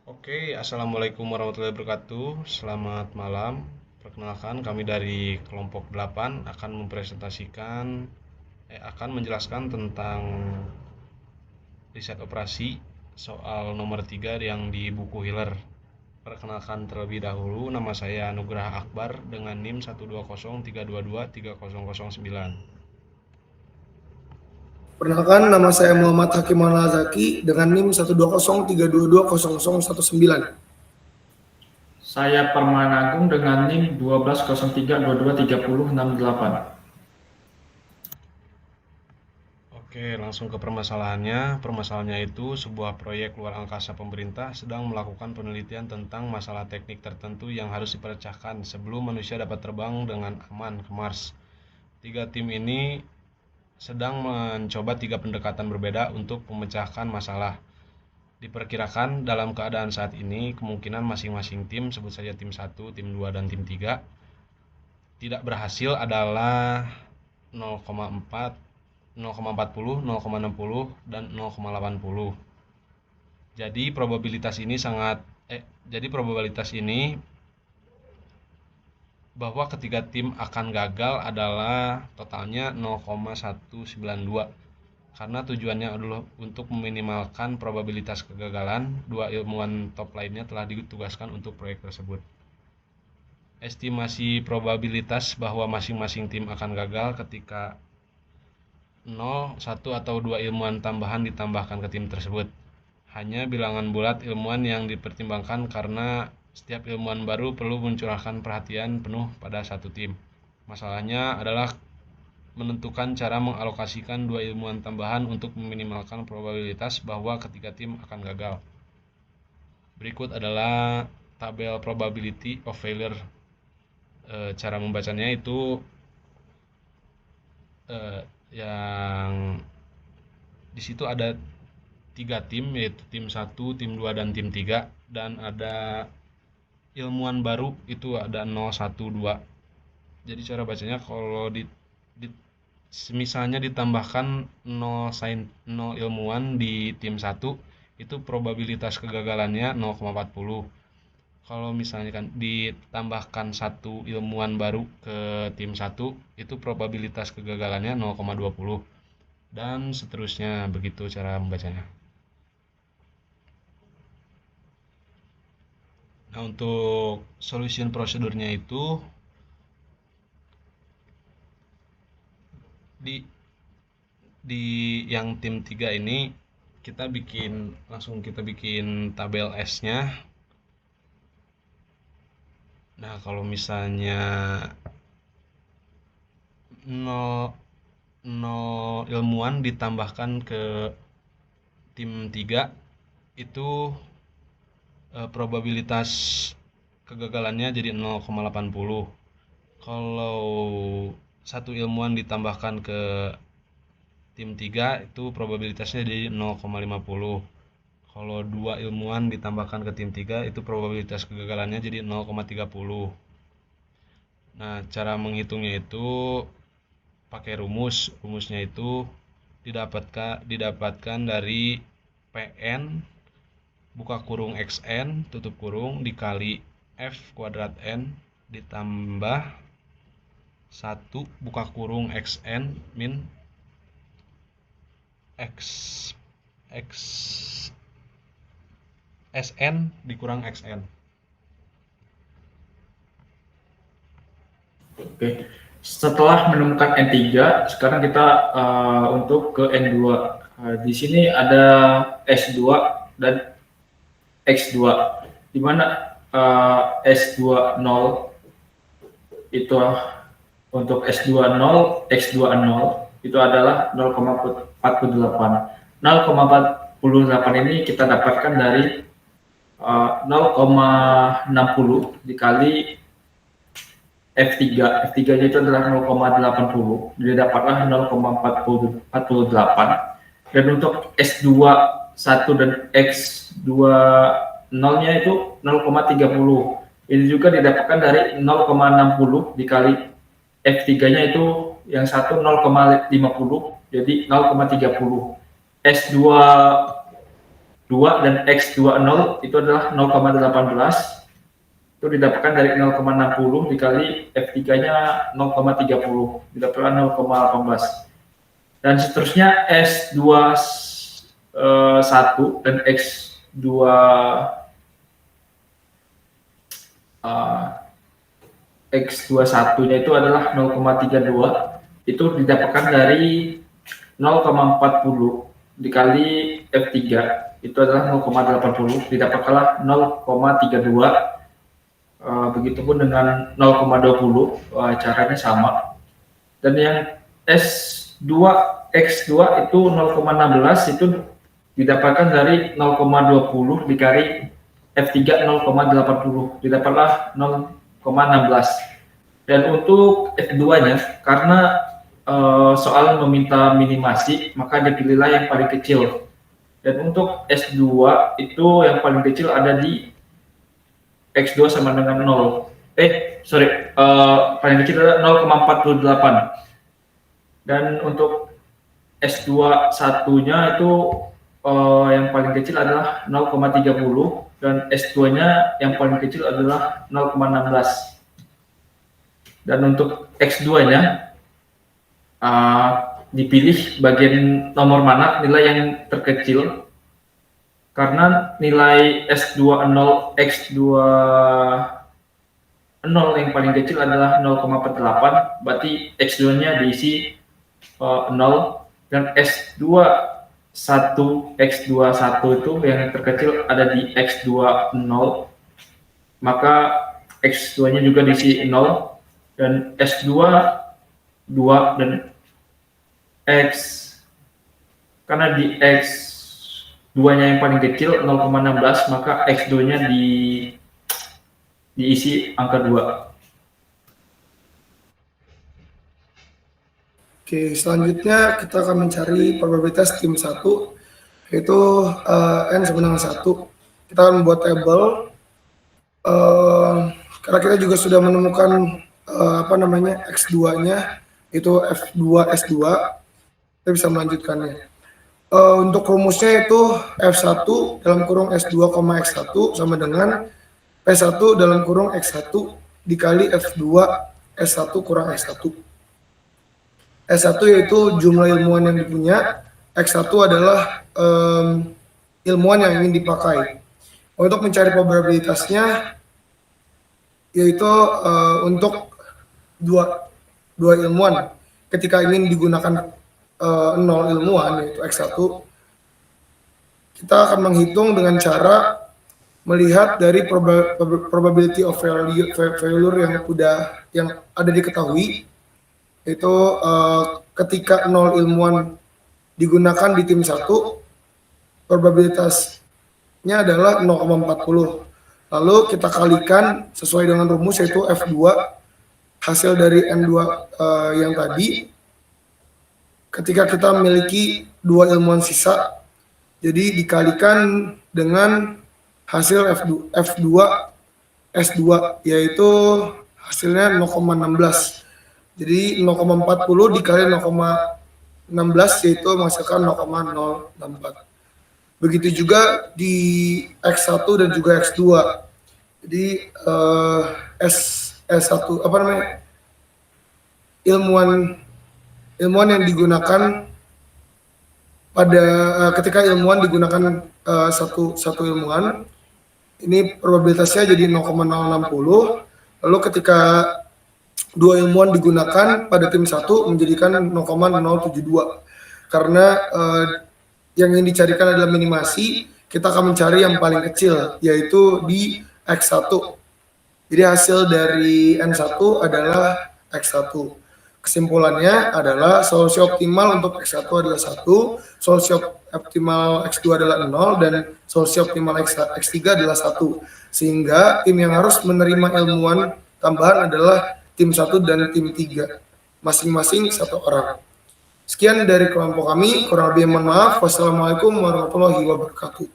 Oke, Assalamualaikum warahmatullahi wabarakatuh. Selamat malam. Perkenalkan, kami dari kelompok 8 akan menjelaskan tentang riset operasi soal nomor 3 yang di buku Hiller. Perkenalkan terlebih dahulu, nama saya Nugraha Akbar dengan NIM 12032230009. Perkenalkan, nama saya Muhammad Hakim Al-Zaki dengan NIM 12032220019. Saya Permanagung dengan NIM 1203223068. Oke, langsung ke permasalahannya. Permasalahannya itu sebuah proyek luar angkasa pemerintah sedang melakukan penelitian tentang masalah teknik tertentu yang harus dipecahkan sebelum manusia dapat terbang dengan aman ke Mars. Tiga tim ini sedang mencoba tiga pendekatan berbeda untuk memecahkan masalah. Diperkirakan dalam keadaan saat ini, kemungkinan masing-masing tim, sebut saja tim 1, tim 2, dan tim 3, tidak berhasil adalah 0,4, 0,40, 0,60, dan 0,80. Jadi probabilitas ini bahwa ketiga tim akan gagal adalah totalnya 0,192. Karena tujuannya adalah untuk meminimalkan probabilitas kegagalan, dua ilmuwan top lainnya telah ditugaskan untuk proyek tersebut. Estimasi probabilitas bahwa masing-masing tim akan gagal ketika 0, 1, atau 2 ilmuwan tambahan ditambahkan ke tim tersebut. Hanya bilangan bulat ilmuwan yang dipertimbangkan karena setiap ilmuwan baru perlu mencurahkan perhatian penuh pada satu tim. Masalahnya adalah menentukan cara mengalokasikan 2 ilmuwan tambahan untuk meminimalkan probabilitas bahwa ketiga tim akan gagal. Berikut adalah tabel probability of failure. Cara membacanya itu yang di situ ada 3 tim, yaitu tim 1, tim 2, dan tim 3, dan ada ilmuwan baru itu ada 0, 1, 2. Jadi cara bacanya kalau di misalnya ditambahkan 0 ilmuwan di tim 1, itu probabilitas kegagalannya 0,40. Kalau misalnya kan ditambahkan 1 ilmuwan baru ke tim 1, itu probabilitas kegagalannya 0,20. Dan seterusnya, begitu cara membacanya. Nah, untuk solution prosedurnya itu di di yang tim 3 ini kita bikin tabel S-nya. Nah, kalau misalnya 0 ilmuwan ditambahkan ke tim 3, itu probabilitas kegagalannya jadi 0,80. Kalau satu ilmuwan ditambahkan ke tim 3, itu probabilitasnya jadi 0,50. Kalau 2 ilmuwan ditambahkan ke tim 3, itu probabilitas kegagalannya jadi 0,30. Nah, cara menghitungnya itu pakai rumus. Rumusnya itu didapatkan dari PN buka kurung XN tutup kurung dikali F kuadrat N ditambah 1 buka kurung XN min X X SN dikurang XN. Oke. Setelah menemukan N3, sekarang kita untuk ke N2. Di sini ada S2 dan X2, di mana S2 0 itu untuk S2 0, X2 0 itu adalah 0,48. 0,48 ini kita dapatkan dari 0,60 dikali F3. F3-nya itu adalah 0,80. Jadi dapatlah 0,48. Dan untuk S2 1 dan X2 0-nya itu 0,30. Ini juga didapatkan dari 0,60 dikali F3-nya itu yang satu 0,50, jadi 0,30. S2 2 dan X20 itu adalah 0,18. Itu didapatkan dari 0,60 dikali F3-nya 0,30, didapatkan 0,18. Dan seterusnya S21 dan X21-nya itu adalah 0,32, itu didapatkan dari 0,40 dikali F3 itu adalah 0,80, didapatkanlah 0,32. Begitupun dengan 0,20, caranya sama. Dan yang X2 itu 0,16 itu didapatkan dari 0,20 dikali F3 0,80, didapatlah 0,16. Dan untuk F2-nya, karena soal meminta minimasi, maka dipilihlah yang paling kecil. Dan untuk S2 itu yang paling kecil ada di X2 sama dengan 0. Paling kecil adalah 0,48. Dan untuk S2 satunya itu yang paling kecil adalah 0,30 dan S2-nya yang paling kecil adalah 0,16. Dan untuk X2-nya dipilih bagian nomor mana nilai yang terkecil. Karena nilai S20 X20 yang paling kecil adalah 0,48, berarti X2-nya diisi 0, dan X21 itu yang terkecil ada di X20, maka X2-nya juga diisi 0, dan S2 dan X, karena di X2-nya yang paling kecil 0,16, maka X2-nya diisi angka 2. Oke, selanjutnya kita akan mencari probabilitas tim 1, yaitu N sama dengan 1. Kita akan membuat tabel, karena kita juga sudah menemukan X2-nya, itu F2 S2, kita bisa melanjutkannya. Untuk rumusnya itu F1 dalam kurung S2, X1 sama dengan P1 dalam kurung X1 dikali F2 S1 kurang X1. S1 yaitu jumlah ilmuwan yang dipunya, X1 adalah ilmuwan yang ingin dipakai. Untuk mencari probabilitasnya, yaitu untuk dua ilmuwan, ketika ingin digunakan 0 ilmuwan yaitu X1, kita akan menghitung dengan cara melihat dari probability of failure yang ada diketahui, yaitu ketika 0 ilmuwan digunakan di tim 1, probabilitasnya adalah 0,40. Lalu kita kalikan sesuai dengan rumus, yaitu F2 hasil dari N2 yang tadi. Ketika kita memiliki 2 ilmuwan sisa, jadi dikalikan dengan hasil F2 S2, yaitu hasilnya 0,16. Jadi 0,40 dikali 0,16 yaitu menghasilkan 0,064. Begitu juga di X1 dan juga X2. Jadi S1 ilmuwan yang digunakan pada ketika ilmuwan digunakan satu ilmuwan, ini probabilitasnya jadi 0,060. Lalu ketika 2 ilmuwan digunakan pada tim 1 menjadikan 0,072. Karena yang ingin dicarikan adalah minimasi, kita akan mencari yang paling kecil, yaitu di X1. Jadi hasil dari N1 adalah X1. Kesimpulannya adalah solusi optimal untuk X1 adalah 1, solusi optimal X2 adalah 0, dan solusi optimal X3 adalah 1. Sehingga tim yang harus menerima ilmuwan tambahan adalah tim 1 dan tim 3, masing-masing 1 orang. Sekian dari kelompok kami, kurang lebih mohon maaf. Wassalamualaikum warahmatullahi wabarakatuh.